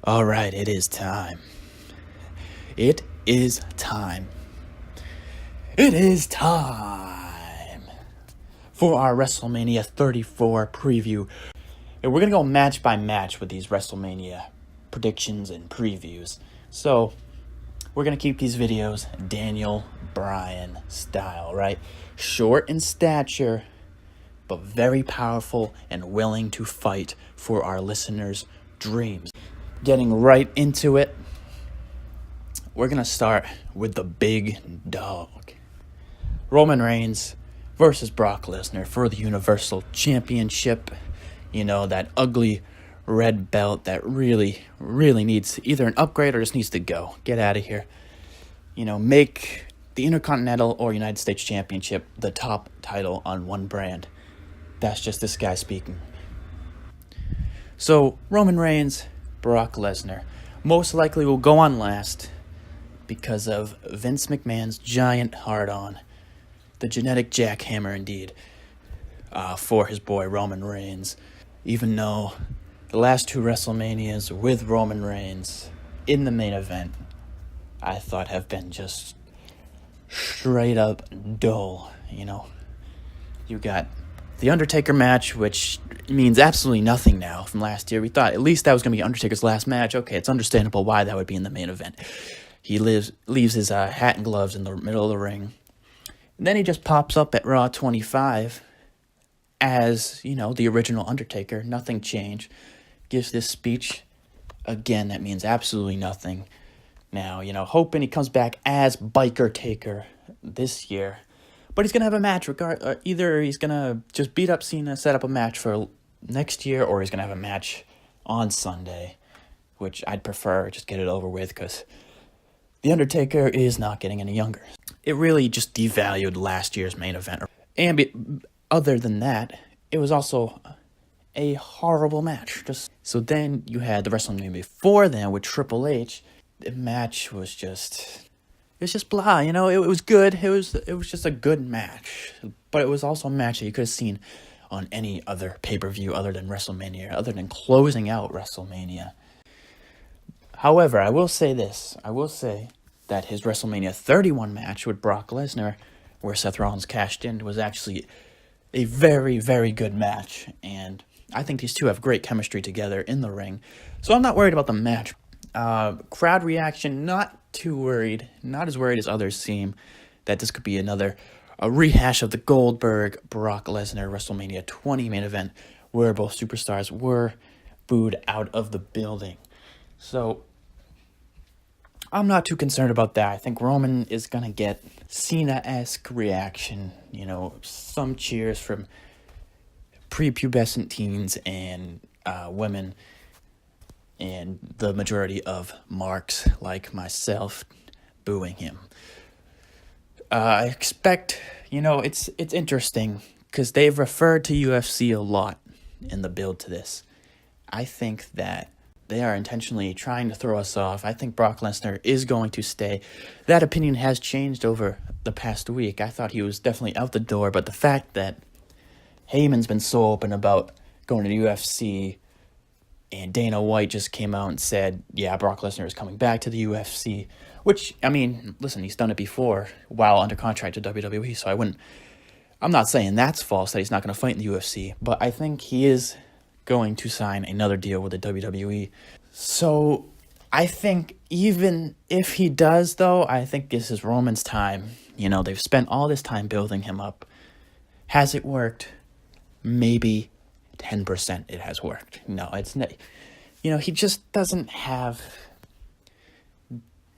All right, it is time. It is time. It is time for our WrestleMania 34 preview. And we're going to go match by match with these WrestleMania predictions and previews. So, we're going to keep these videos Daniel Bryan style, right? Short in stature, but very powerful and willing to fight for our listeners' dreams. Getting right into it, we're going to start with the big dog. Roman Reigns versus Brock Lesnar for the Universal Championship. You know, that ugly red belt that really needs either an upgrade or just needs to go. Get out of here. You know, make the Intercontinental or United States Championship the top title on one brand. That's just this guy speaking. So, Roman Reigns, Brock Lesnar, most likely will go on last because of Vince McMahon's giant hard-on, the genetic jackhammer indeed, for his boy Roman Reigns. Even though the last two WrestleManias with Roman Reigns in the main event, I thought have been just straight up dull, you know. You got the Undertaker match, which means absolutely nothing now from last year. We thought at least that was going to be Undertaker's last match. Okay, it's understandable why that would be in the main event. He leaves his hat and gloves in the middle of the ring. And then he just pops up at Raw 25 as, you know, the original Undertaker. Nothing changed. Gives this speech. Again, that means absolutely nothing. Now, you know, hoping he comes back as Biker Taker this year. But he's going to have a match. Either he's going to just beat up Cena, set up a match for next year, or he's going to have a match on Sunday, which I'd prefer. Just get it over with, because The Undertaker is not getting any younger. It really just devalued last year's main event. And other than that, it was also a horrible match. So then you had the WrestleMania before then with Triple H. The match was just... It's just blah, you know, it was good. It was just a good match. But it was also a match that you could have seen on any other pay-per-view other than WrestleMania, other than closing out WrestleMania. However, I will say this. I will say that his WrestleMania 31 match with Brock Lesnar, where Seth Rollins cashed in, was actually a very, very good match. And I think these two have great chemistry together in the ring. So I'm not worried about the match. Crowd reaction, not too worried. Not as worried as others seem that this could be a rehash of the Goldberg-Brock Lesnar WrestleMania 20 main event, where both superstars were booed out of the building. So I'm not too concerned about that. I think Roman is going to get Cena-esque reaction. You know, some cheers from prepubescent teens and women, and the majority of marks like myself booing him. I expect, you know, it's interesting because they've referred to UFC a lot in the build to this. I think that they are intentionally trying to throw us off. I think Brock Lesnar is going to stay. That opinion has changed over the past week. I thought he was definitely out the door, but the fact that Heyman's been so open about going to the UFC, and Dana White just came out and said, yeah, Brock Lesnar is coming back to the UFC, which, I mean, listen, he's done it before while under contract to WWE, so I'm not saying that's false, that he's not going to fight in the UFC, but I think he is going to sign another deal with the WWE. So I think even if he does, though, I think this is Roman's time. You know, they've spent all this time building him up. Has it worked? Maybe 10% it has worked. No, it's not. You know, he just doesn't have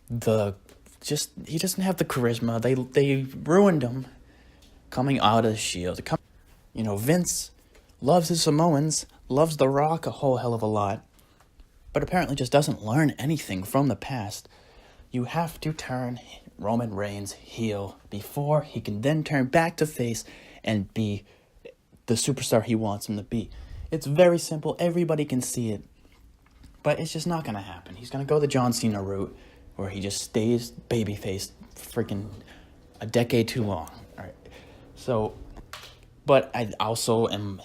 he doesn't have the charisma. They ruined him coming out of the Shield. You know, Vince loves his Samoans, loves The Rock a whole hell of a lot, but apparently just doesn't learn anything from the past. You have to turn Roman Reigns heel before he can then turn back to face and be the superstar he wants him to be. It's very simple. Everybody can see it. But it's just not going to happen. He's going to go the John Cena route, where he just stays babyface freaking a decade too long. All right. So, but I also am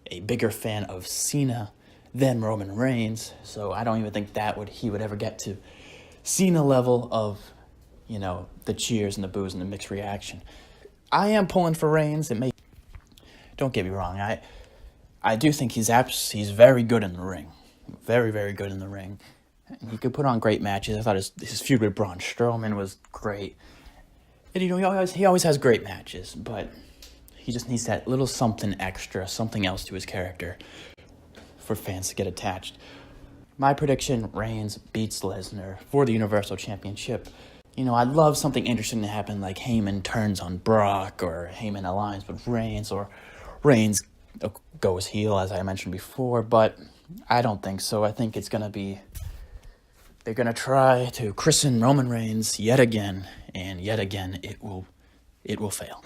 a bigger fan of Cena than Roman Reigns. So I don't even think he would ever get to Cena level of, the cheers and the boos and the mixed reaction. I am pulling for Reigns. Don't get me wrong. I do think he's very good in the ring. Very, very good in the ring. He could put on great matches. I thought his feud with Braun Strowman was great. And, he always has great matches, but he just needs that little something extra, something else to his character for fans to get attached. My prediction, Reigns beats Lesnar for the Universal Championship. I'd love something interesting to happen, like Heyman turns on Brock, or Heyman aligns with Reigns, or Reigns goes heel, as I mentioned before, but I don't think so. I think it's going to be, they're going to try to christen Roman Reigns yet again, and yet again it will fail.